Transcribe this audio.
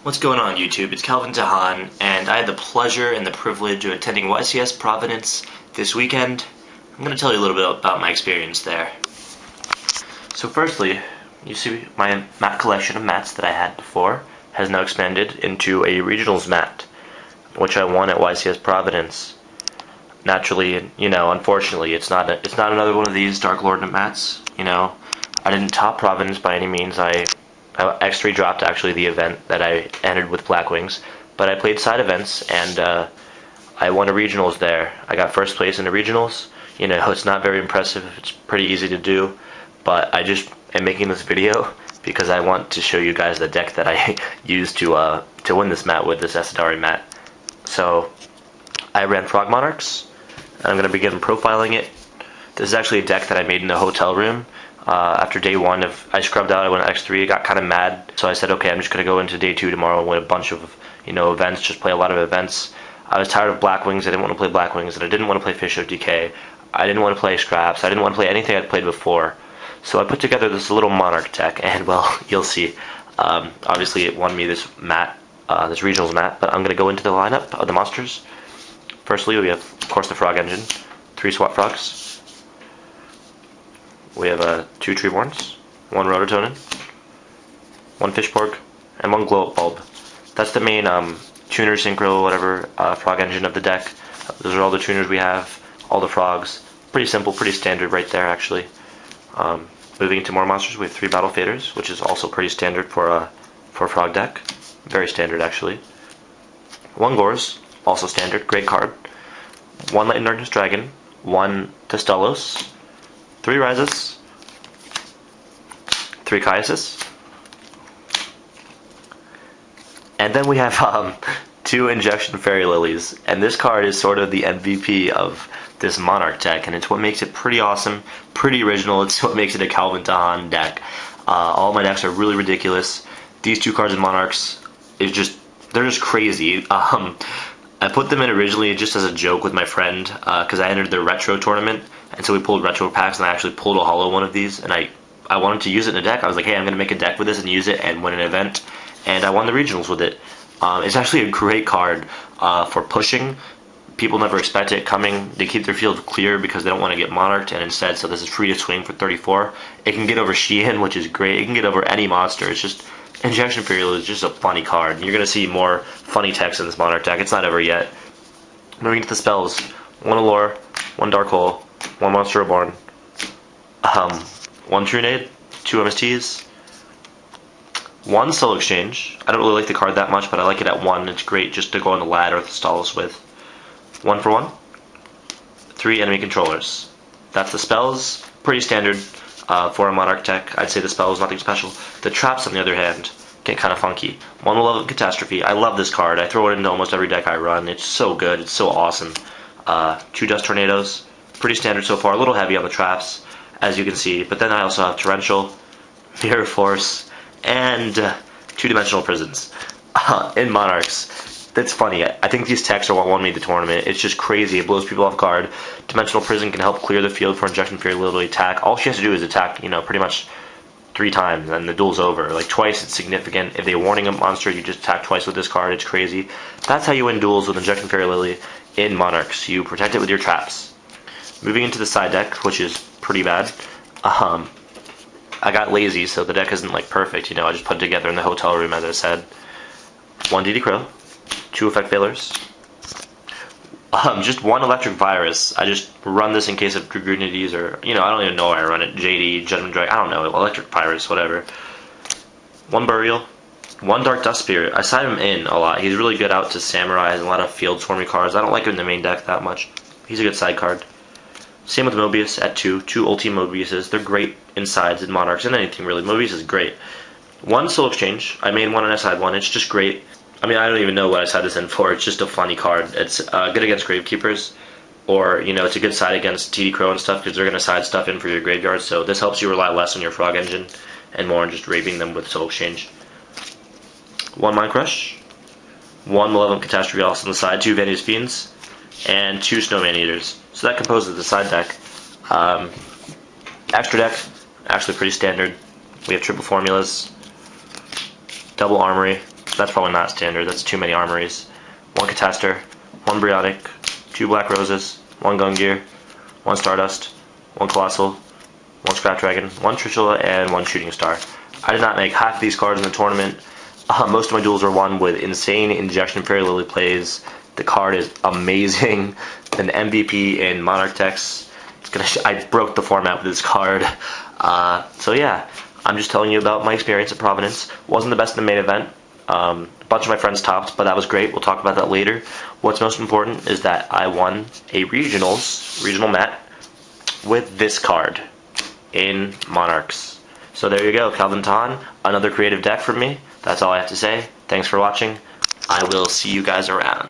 What's going on YouTube? It's Calvin Tahan, and I had the pleasure and the privilege of attending YCS Providence this weekend. I'm going to tell you a little bit about my experience there. So firstly, you see my mat collection of mats that I had before has now expanded into a regionals mat, which I won at YCS Providence. Naturally, unfortunately, it's not another one of these Dark Lord mats. I didn't top Providence by any means. I X3 dropped actually the event that I entered with Black Wings, but I played side events and I won a regionals there. I got first place in the regionals. It's not very impressive. It's pretty easy to do, but I just am making this video because I want to show you guys the deck that I used to win this mat with this Esadari mat. So I ran Frog Monarchs, and I'm going to begin profiling it. This is actually a deck that I made in the hotel room. After day one, I scrubbed out, I went X3, got kind of mad, so I said, okay, I'm just going to go into day 2 tomorrow and win a bunch of, events, just play a lot of events. I was tired of Black Wings, I didn't want to play Black Wings, and I didn't want to play Fish of DK. I didn't want to play Scraps, I didn't want to play anything I'd played before. So I put together this little Monarch deck, and well, you'll see. Obviously it won me this mat, this regionals mat, but I'm going to go into the lineup of the monsters. Firstly, we have, of course, the Frog Engine, 3 SWAT Frogs. We have 2 Treeborns, 1 Rototonin, 1 Fishpork, and 1 Glow Up Bulb. That's the main tuner, synchro, whatever, frog engine of the deck. Those are all the tuners we have, all the frogs. Pretty simple, pretty standard right there, actually. Moving into more monsters, we have 3 Battle Faders, which is also pretty standard for a frog deck. Very standard, actually. 1 Gores, also standard, great card. 1 Light and Darkness Dragon, 1 Testellos, 3 Rises, 3 Caiuses, and then we have 2 Injection Fairy Lilies, and this card is sort of the MVP of this Monarch deck, and it's what makes it pretty awesome, pretty original. It's what makes it a Calvin Tahan deck. All my decks are really ridiculous. These 2 cards in Monarchs, they're just crazy. I put them in originally just as a joke with my friend because I entered the retro tournament, and so we pulled retro packs, and I actually pulled a hollow one of these, and I wanted to use it in a deck. I was like, hey, I'm going to make a deck with this and use it and win an event, and I won the regionals with it. It's actually a great card for pushing. People never expect it coming. They keep their field clear because they don't want to get monarched, and instead, so this is free to swing for 34. It can get over Sheehan, which is great. It can get over any monster. It's just Injection Fury is just a funny card. You're going to see more funny text in this Monarch deck. It's not over yet. Moving to the spells. 1 Allure, 1 Dark Hole, 1 Monster Reborn, 1 Trunade, 2 MSTs, 1 Soul Exchange. I don't really like the card that much, but I like it at 1. It's great just to go on the Lad or the Stalos with. 1 for 1. 3 Enemy Controllers. That's the spells. Pretty standard. For a Monarch deck, I'd say the spell is nothing special. The traps, on the other hand, get kind of funky. 1 Malevolent Catastrophe. I love this card. I throw it into almost every deck I run. It's so good. It's so awesome. 2 Dust Tornadoes. Pretty standard so far. A little heavy on the traps, as you can see. But then I also have Torrential, Mirror Force, and 2-Dimensional Prisons in Monarchs. That's funny. I think these techs are what won me the tournament. It's just crazy. It blows people off guard. Dimensional Prison can help clear the field for Injection Fury literally attack. All she has to do is attack, pretty much 3 times, and the duel's over. Like, twice it's significant. If they're warning a monster, you just attack twice with this card. It's crazy. That's how you win duels with Injection Fairy Lily in Monarchs. You protect it with your traps. Moving into the side deck, which is pretty bad. I got lazy, so the deck isn't, perfect. I just put it together in the hotel room, as I said. 1 DD Crow. 2 Effect Failures. Just 1 Electric Virus. I just run this in case of Dragunities or, I don't even know why I run it. JD, Judgment Drag, I don't know, Electric Virus, whatever. 1 Burial. 1 Dark Dust Spirit. I side him in a lot. He's really good out to Samurai, has a lot of field swarmy cards. I don't like him in the main deck that much. He's a good side card. Same with Mobius at 2. 2 Ulti Mobiuses. They're great in sides in Monarchs and anything really. Mobius is great. 1 Soul Exchange. I made 1 and I side 1. It's just great. I don't even know what I side this in for. It's just a funny card. It's good against Gravekeepers, or, it's a good side against TD Crow and stuff, because they're going to side stuff in for your graveyard, so this helps you rely less on your Frog Engine, and more on just raping them with Soul Exchange. 1 Mind Crush, 1 Malevolent Catastrophe also on the side, 2 Vandy's Fiends, and 2 Snowman Eaters. So that composes the side deck. Extra deck, actually pretty standard. We have triple formulas, double armory, That's probably not standard. That's too many armories. 1 Cataster, 1 Briotic, 2 Black Roses, 1 Gungear, 1 Stardust, 1 Colossal, 1 Scrap Dragon, 1 Trishula, and 1 Shooting Star. I did not make half of these cards in the tournament. Most of my duels were won with insane Injection Fairy Lily plays. The card is amazing. An MVP in Monarch decks. I broke the format with this card. So yeah, I'm just telling you about my experience at Providence. Wasn't the best in the main event. A bunch of my friends topped, but that was great. We'll talk about that later. What's most important is that I won a regional mat with this card in Monarchs. So there you go, Calvin Tahan, another creative deck from me. That's all I have to say. Thanks for watching. I will see you guys around.